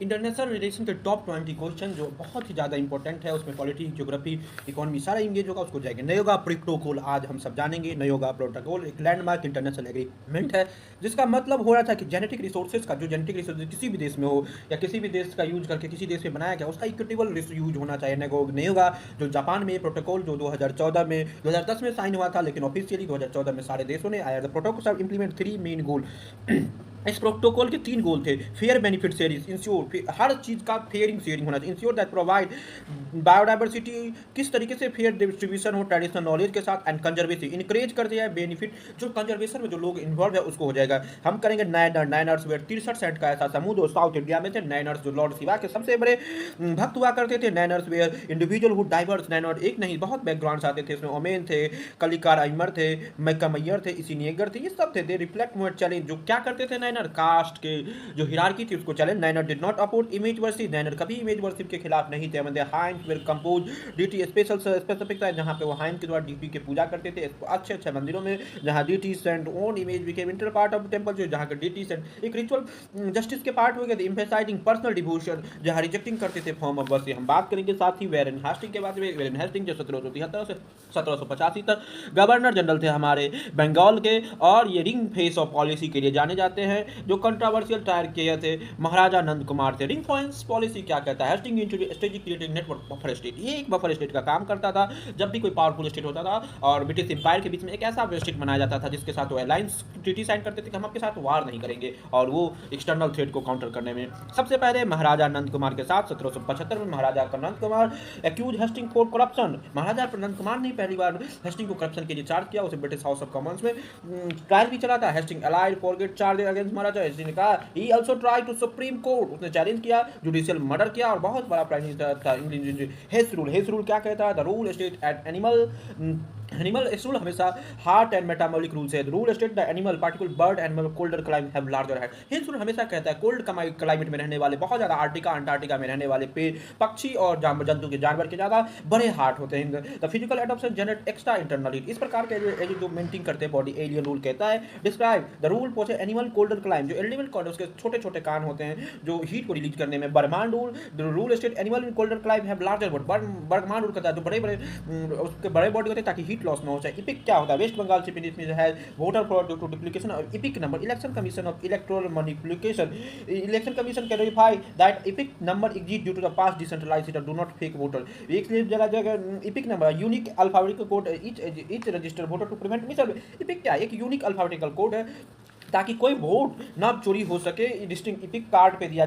International relation के top 20 question जो बहुत ही ज़्यादा इंपॉर्टेंट है, उसमें पॉलिटिक्स, ज्योग्राफी, इकोनॉमी सारा इंगेज होगा, उसको जाएंगे। नयोगा प्रोटोकॉल आज हम सब जानेंगे। नयोगा प्रोटोकॉल एक लैंडमार्क इंटरनेशनल एग्रीमेंट है, जिसका मतलब हो रहा था कि जेनेटिक रिसोर्सेज का जो जेनेटिक रिसोर्स किसी भी देश में हो या किसी भी देश का यूज करके किसी देश में बनाया गया, उसका इक्विटेबल यूज होना चाहिए। नयोगा जो जापान में प्रोटोकॉल जो 2010 में साइन हुआ था, लेकिन ऑफिशियली 2014 में सारे देशों ने आया। The protocol implement 3 main goal. इस प्रोटोकॉल के 3 गोल थे। फेयर बेनिफिट शेयरिंग, इंश्योर हर चीज़ का फेयरिंग शेयरिंग होना चाहिए। इंश्योर दैट प्रोवाइड बायोडाइवर्सिटी, किस तरीके से फेयर डिस्ट्रीब्यूशन हो ट्रेडिशनल नॉलेज के साथ। एंड कंजर्वेशन, इनकरेज कर दिया है बेनिफिट जो कंजर्वेशन में जो लोग इन्वॉल्व है उसको हो जाएगा। हम करेंगे नाइनर्स वेयर 63 का ऐसा समूह जो साउथ इंडिया में थे। नाइनर्स जो लॉर्ड शिवा के सबसे बड़े भक्त हुआ करते थे। नाइनर्स वेयर इंडिविजुअल हु डाइवर्स, नाइनर एक नहीं बहुत बैकग्राउंड आते थे, इसमें ओमेन थे, कलिकार अइमर थे, मैका मैयर थे, इसीनियर थे, ये सब थे। दे रिफ्लेक्ट मोर चैलेंज, जो क्या करते थे नाइनर, कास्ट के जो हिरार्की थी उसको challenge. Nayanar did not oppose image worship, Nayanar कभी इमेज वर्शिप के खिलाफ नहीं थे। मतलब hymns were compose deity special specific था, जहां पे वो हाइम के द्वारा डीपी के पूजा करते थे अच्छे अच्छे मंदिरों में, जहां deity send own image became inter part of temple, जो जहां के डीटी सेंड एक रिचुअल जस्टिस के पार्ट हो गए थे। एम्फेसाइजिंग पर्सनल डिवोशन, जहां रिजेक्टिंग करते थे फॉर्म ऑफ वर्शिप। हम बात करेंगे साथ ही वेरन हास्टिंग के बाद में। वेरन हास्टिंग जो 1773 से 1785 तक गवर्नर जनरल थे हमारे बंगाल के, और ये रिंग फेस ऑफ पॉलिसी के लिए जाने जाते हैं। जो कंट्रोवर्शियल टायर किए थे महाराजा नंद कुमार थे। रिंग फेंस पॉलिसी क्या कहता है? Hastings into strategic creating network buffer state, ये एक बफर स्टेट का काम करता था। जब भी कोई पावरफुल स्टेट होता था और ब्रिटिश एम्पायर के बीच में एक ऐसा स्टेट बनाया जाता था जिसके साथ वो अलायंस ट्रीटी साइन करते थे कि हम आपके साथ वार नहीं करेंगे, और वो एक्सटर्नल थ्रेट को काउंटर करने में सबसे पहले महाराजा नंद कुमार के साथ 1775 में Maharaja Nand Kumar accuse Hastings for corruption. Maharaja Nand Kumar ने पहली बार हेस्टिंग को करप्शन के लिए चार्ज किया। उसे ब्रिटिश हाउस ऑफ कॉमन्स में ट्रायल भी चला था। Hastings allied forget charge against Maharaja. Hastings ने कहा he also try to Supreme Court, उसने चैलेंज किया, जुडिशियल मर्डर किया, और बहुत बड़ा प्राइम मिनिस्टर था। हेस रूल, हेस रूल क्या कहता है? The rule state at animal इस रूल हमेशा हार्ट एंड मेटाबॉलिक रूल से। Rule state the animal particular bird animal colder climate have larger head. Hence rule हमेशा कहता है कोल्ड क्लाइमेट में रहने वाले, बहुत ज़्यादा आर्टिका अंटार्कटिका में रहने वाले पेड़ पक्षी और जंतु के जानवर के ज़्यादा बड़े हार्ट होते हैं। The physical adoption generate extra internal heat, इस प्रकार के जो मेंटेन करते हैं बॉडी। एलियन रूल कहता है डिस्क्राइब द रूल पोसे एनिमल कोल्डर क्लाइम, जो एनिमल कॉल्ड उसके छोटे छोटे कान होते हैं जो हीट को रिलीज करने में। Bergmann rule, the rule state animal in colder climate have larger body. Bergmann rule कहता है जो बड़े बड़े उसके बड़े बॉडी होते हैं ताकि हीट लॉस ना हो जाए। इपिक क्या होता है? वेस्ट बंगाल चीफ मिनिस्टर है voter fraud due to duplication और EPIC number. Election Commission of electoral manipulation, Election Commission can verify that EPIC number exist due to the past decentralized system, do not fake voter. एक जगह जगह EPIC number unique alphabetical code each register voter to prevent miss. EPIC क्या है? एक unique alphabetical code है ताकि कोई vote ना चोरी हो सके। डिस्टिंक्ट इपिक कार्ड पे दिया